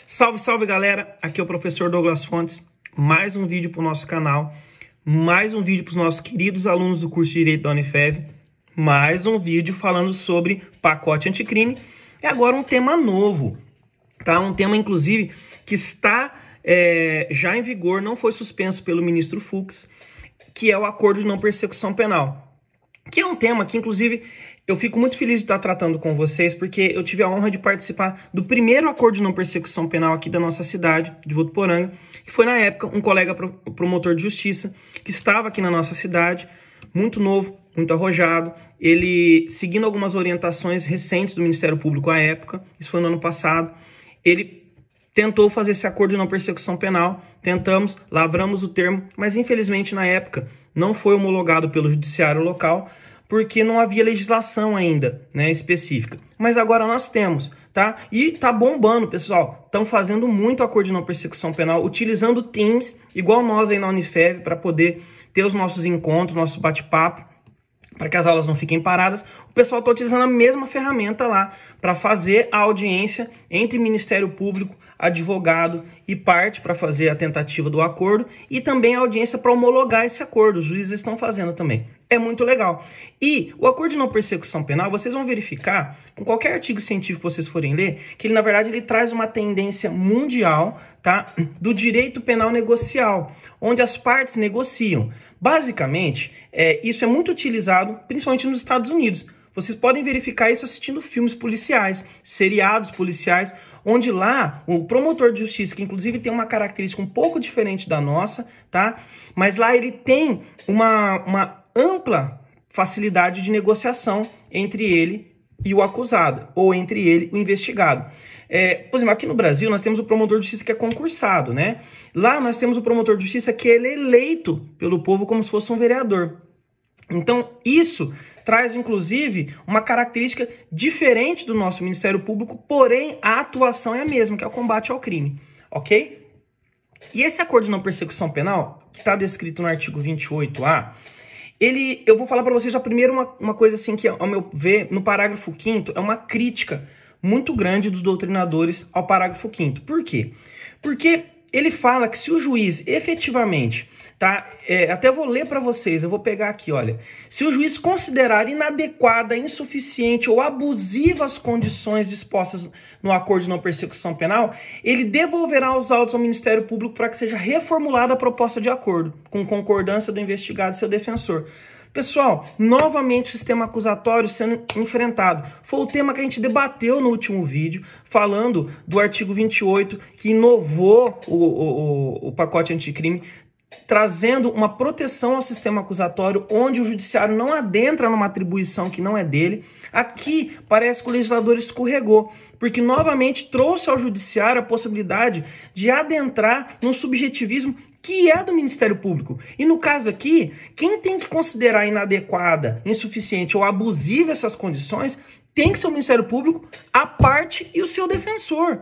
Salve, salve galera, aqui é o professor Douglas Fontes, mais um vídeo para o nosso canal, mais um vídeo para os nossos queridos alunos do curso de Direito da Unifev, mais um vídeo falando sobre pacote anticrime, e agora um tema novo, tá? Um tema inclusive que está já em vigor, não foi suspenso pelo ministro Fux, que é o acordo de não persecução penal, que é um tema que inclusive eu fico muito feliz de estar tratando com vocês, porque eu tive a honra de participar do primeiro acordo de não persecução penal aqui da nossa cidade, de Votuporanga, que foi, na época, um colega promotor de justiça que estava aqui na nossa cidade, muito novo, muito arrojado, ele, seguindo algumas orientações recentes do Ministério Público à época, isso foi no ano passado, ele tentou fazer esse acordo de não persecução penal, tentamos, lavramos o termo, mas infelizmente na época não foi homologado pelo judiciário local, porque não havia legislação ainda, né, específica. Mas agora nós temos, tá? E tá bombando, pessoal. Estão fazendo muito acordo de não persecução penal, utilizando Teams, igual nós aí na Unifev, para poder ter os nossos encontros, nosso bate-papo, para que as aulas não fiquem paradas. O pessoal está utilizando a mesma ferramenta lá para fazer a audiência entre Ministério Público, advogado e parte para fazer a tentativa do acordo e também a audiência para homologar esse acordo. Os juízes estão fazendo também. É muito legal. E o acordo de não persecução penal, vocês vão verificar, com qualquer artigo científico que vocês forem ler, que ele, na verdade, ele traz uma tendência mundial, tá, do direito penal negocial, onde as partes negociam. Basicamente, isso é muito utilizado, principalmente nos Estados Unidos. Vocês podem verificar isso assistindo filmes policiais, seriados policiais, onde lá o promotor de justiça, que inclusive tem uma característica um pouco diferente da nossa, tá? Mas lá ele tem uma ampla facilidade de negociação entre ele e o acusado, ou entre ele e o investigado. Por exemplo, aqui no Brasil nós temos o promotor de justiça que é concursado, né? Lá nós temos o promotor de justiça que ele é eleito pelo povo como se fosse um vereador. Então isso traz inclusive uma característica diferente do nosso Ministério Público, porém a atuação é a mesma, que é o combate ao crime, ok? E esse acordo de não persecução penal, que está descrito no artigo 28A, eu vou falar para vocês já primeiro uma coisa assim que, ao meu ver, no parágrafo 5º, é uma crítica muito grande dos doutrinadores ao parágrafo 5º. Por quê? Porque ele fala que se o juiz efetivamente, tá? Até vou ler para vocês, eu vou pegar aqui, olha. Se o juiz considerar inadequada, insuficiente ou abusiva as condições dispostas no acordo de não persecução penal, ele devolverá os autos ao Ministério Público para que seja reformulada a proposta de acordo, com concordância do investigado e seu defensor. Pessoal, novamente o sistema acusatório sendo enfrentado. Foi o tema que a gente debateu no último vídeo, falando do artigo 28, que inovou o pacote anticrime, trazendo uma proteção ao sistema acusatório, onde o judiciário não adentra numa atribuição que não é dele. Aqui parece que o legislador escorregou, porque novamente trouxe ao judiciário a possibilidade de adentrar num subjetivismo que é do Ministério Público. E no caso aqui, quem tem que considerar inadequada, insuficiente ou abusiva essas condições tem que ser o Ministério Público, a parte e o seu defensor.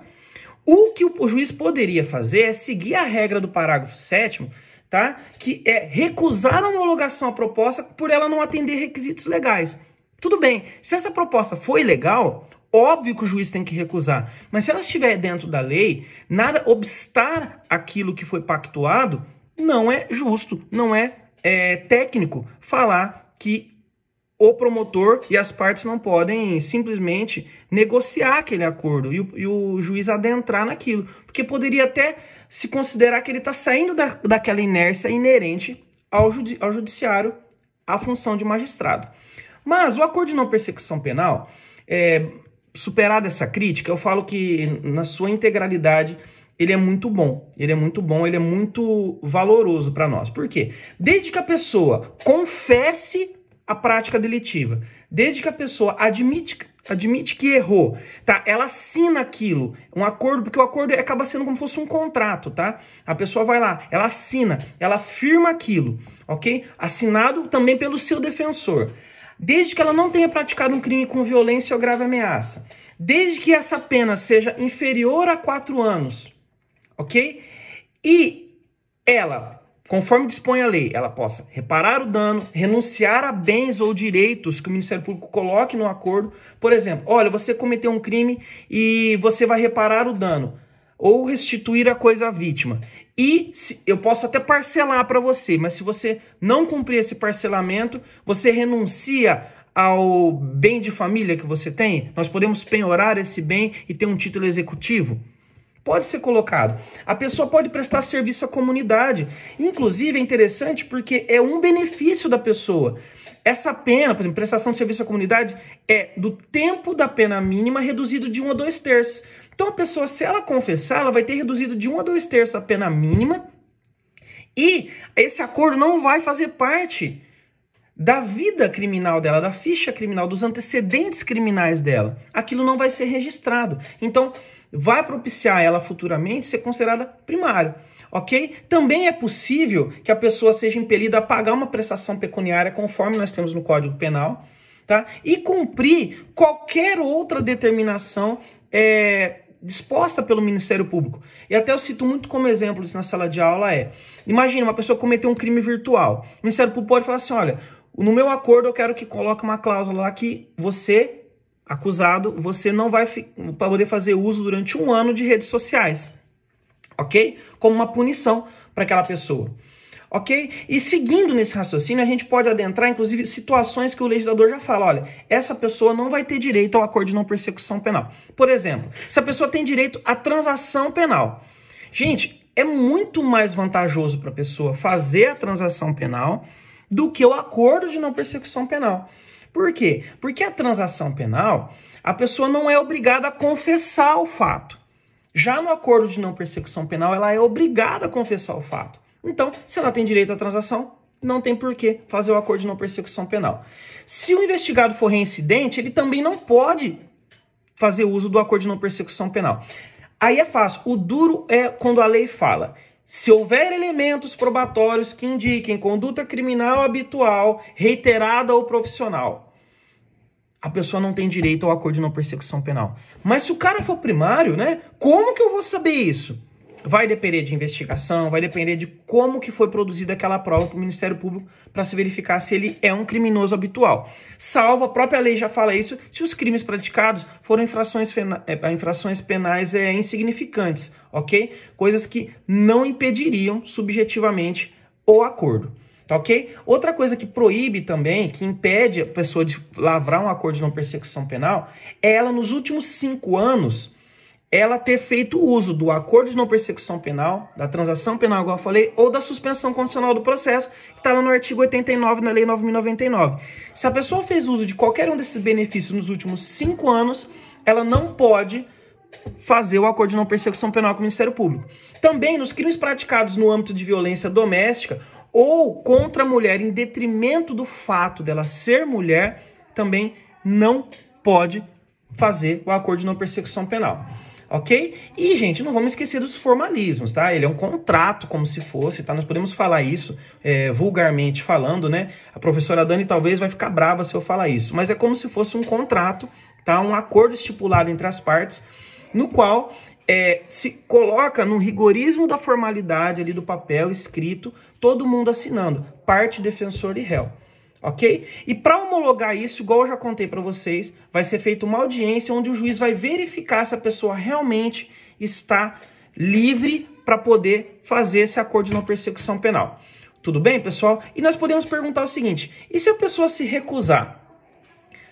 O que o juiz poderia fazer é seguir a regra do parágrafo 7º, tá? Que é recusar a homologação à proposta por ela não atender requisitos legais. Tudo bem, se essa proposta foi legal, óbvio que o juiz tem que recusar, mas se ela estiver dentro da lei, nada obstar aquilo que foi pactuado, não é justo, não é técnico falar que o promotor e as partes não podem simplesmente negociar aquele acordo e o juiz adentrar naquilo, porque poderia até se considerar que ele está saindo daquela inércia inerente ao judiciário, à função de magistrado. Mas o acordo de não persecução penal, superada essa crítica, eu falo que na sua integralidade ele é muito bom, ele é muito valoroso para nós. Por quê? Desde que a pessoa confesse a prática delitiva, desde que a pessoa admite que errou, tá? Ela assina aquilo, um acordo, porque o acordo acaba sendo como se fosse um contrato, tá? A pessoa vai lá, ela assina, ela firma aquilo, ok? Assinado também pelo seu defensor. Desde que ela não tenha praticado um crime com violência ou grave ameaça. Desde que essa pena seja inferior a 4 anos, ok? E ela, conforme dispõe a lei, ela possa reparar o dano, renunciar a bens ou direitos que o Ministério Público coloque no acordo. Por exemplo, olha, você cometeu um crime e você vai reparar o dano. ou restituir a coisa à vítima. E eu posso até parcelar para você, mas se você não cumprir esse parcelamento, você renuncia ao bem de família que você tem? Nós podemos penhorar esse bem e ter um título executivo? Pode ser colocado. A pessoa pode prestar serviço à comunidade. Inclusive, é interessante porque é um benefício da pessoa. Essa pena, por exemplo, prestação de serviço à comunidade, é do tempo da pena mínima reduzido de 1 a 2/3. Então, a pessoa, se ela confessar, ela vai ter reduzido de 1 a 2/3 a pena mínima e esse acordo não vai fazer parte da vida criminal dela, da ficha criminal, dos antecedentes criminais dela. Aquilo não vai ser registrado. Então, vai propiciar ela futuramente ser considerada primário, ok? Também é possível que a pessoa seja impelida a pagar uma prestação pecuniária conforme nós temos no Código Penal, tá? E cumprir qualquer outra determinação disposta pelo Ministério Público. E até eu cito muito como exemplo disso na sala de aula imagine uma pessoa cometer um crime virtual. O Ministério Público pode falar assim, olha, no meu acordo eu quero que coloque uma cláusula lá que você, acusado, você não vai poder fazer uso durante 1 ano de redes sociais, ok? Como uma punição para aquela pessoa, ok? E seguindo nesse raciocínio, a gente pode adentrar, inclusive, situações que o legislador já fala, olha, essa pessoa não vai ter direito ao acordo de não persecução penal. Por exemplo, essa pessoa tem direito à transação penal. Gente, é muito mais vantajoso para a pessoa fazer a transação penal do que o acordo de não persecução penal. Por quê? Porque a transação penal, a pessoa não é obrigada a confessar o fato. Já no acordo de não persecução penal, ela é obrigada a confessar o fato. Então, se ela tem direito à transação, não tem por que fazer o acordo de não persecução penal. Se o investigado for reincidente, ele também não pode fazer uso do acordo de não persecução penal. Aí é fácil. O duro é quando a lei fala: se houver elementos probatórios que indiquem conduta criminal habitual, reiterada ou profissional, a pessoa não tem direito ao acordo de não persecução penal. Mas se o cara for primário, né? Como que eu vou saber isso? Vai depender de investigação, vai depender de como que foi produzida aquela prova para o Ministério Público para se verificar se ele é um criminoso habitual. Salvo, a própria lei já fala isso, se os crimes praticados foram infrações penais insignificantes, ok? Coisas que não impediriam subjetivamente o acordo, tá ok? Outra coisa que proíbe também, que impede a pessoa de lavrar um acordo de não persecução penal, é ela nos últimos 5 anos ela ter feito uso do acordo de não persecução penal, da transação penal, igual eu falei, ou da suspensão condicional do processo, que está lá no artigo 89 na Lei 9.099. Se a pessoa fez uso de qualquer um desses benefícios nos últimos 5 anos, ela não pode fazer o acordo de não persecução penal com o Ministério Público. Também nos crimes praticados no âmbito de violência doméstica ou contra a mulher em detrimento do fato dela ser mulher, também não pode fazer o acordo de não persecução penal. Ok? E, gente, não vamos esquecer dos formalismos, tá? Ele é um contrato, como se fosse, tá? Nós podemos falar isso vulgarmente falando, né? A professora Dani talvez vai ficar brava se eu falar isso, mas é como se fosse um contrato, tá? Um acordo estipulado entre as partes, no qual se coloca no rigorismo da formalidade ali do papel escrito, todo mundo assinando, parte, defensor e réu. Ok? E para homologar isso, igual eu já contei para vocês, vai ser feita uma audiência onde o juiz vai verificar se a pessoa realmente está livre para poder fazer esse acordo de não persecução penal. Tudo bem, pessoal? E nós podemos perguntar o seguinte: e se a pessoa se recusar?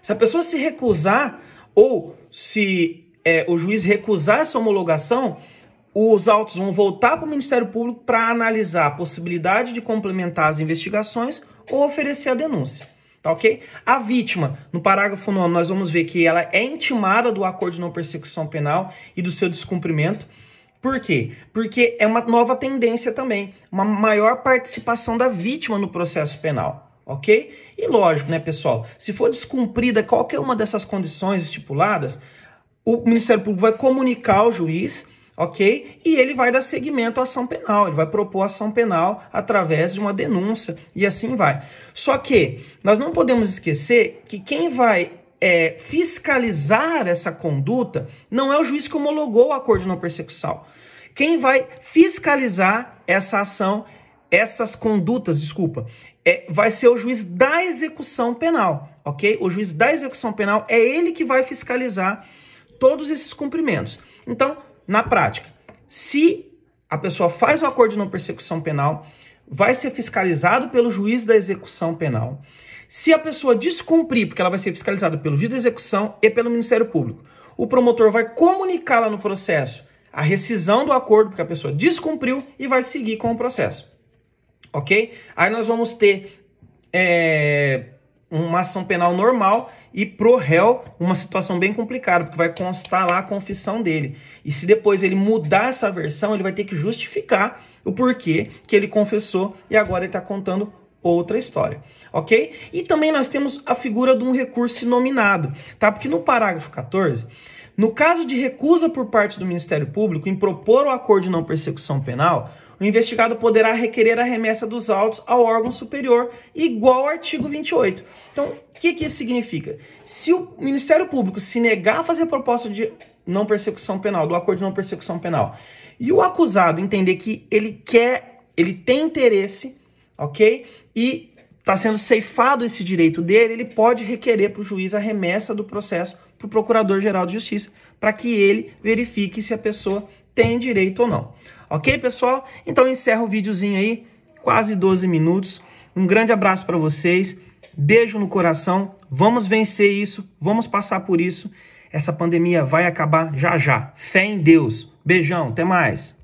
Se a pessoa se recusar ou se o juiz recusar essa homologação, os autos vão voltar para o Ministério Público para analisar a possibilidade de complementar as investigações ou oferecer a denúncia, tá ok? A vítima, no parágrafo 9, nós vamos ver que ela é intimada do acordo de não persecução penal e do seu descumprimento. Por quê? Porque é uma nova tendência também, uma maior participação da vítima no processo penal, ok? E lógico, né, pessoal, se for descumprida qualquer uma dessas condições estipuladas, o Ministério Público vai comunicar ao juiz, ok? E ele vai dar seguimento à ação penal, ele vai propor ação penal através de uma denúncia e assim vai. Só que nós não podemos esquecer que quem vai fiscalizar essa conduta não é o juiz que homologou o acordo de não persecução. Quem vai fiscalizar essa ação, essas condutas, vai ser o juiz da execução penal, ok? O juiz da execução penal é ele que vai fiscalizar todos esses cumprimentos. Então, na prática, se a pessoa faz o acordo de não persecução penal, vai ser fiscalizado pelo juiz da execução penal. Se a pessoa descumprir, porque ela vai ser fiscalizada pelo juiz da execução e pelo Ministério Público, o promotor vai comunicar lá no processo a rescisão do acordo, porque a pessoa descumpriu, e vai seguir com o processo. Ok? Aí nós vamos ter uma ação penal normal e pro réu uma situação bem complicada, porque vai constar lá a confissão dele. E se depois ele mudar essa versão, ele vai ter que justificar o porquê que ele confessou e agora ele está contando outra história, ok? E também nós temos a figura de um recurso inominado, tá? Porque no parágrafo 14, no caso de recusa por parte do Ministério Público em propor o acordo de não persecução penal, o investigado poderá requerer a remessa dos autos ao órgão superior, igual ao artigo 28. Então, o que isso significa? Se o Ministério Público se negar a fazer a proposta de não persecução penal, do acordo de não persecução penal, e o acusado entender que ele tem interesse, ok? E está sendo ceifado esse direito dele, ele pode requerer para o juiz a remessa do processo para o Procurador-Geral de Justiça, para que ele verifique se a pessoa tem direito ou não. Ok, pessoal? Então encerro o videozinho aí, quase 12 minutos. Um grande abraço para vocês, beijo no coração, vamos vencer isso, vamos passar por isso. Essa pandemia vai acabar já já. Fé em Deus. Beijão, até mais.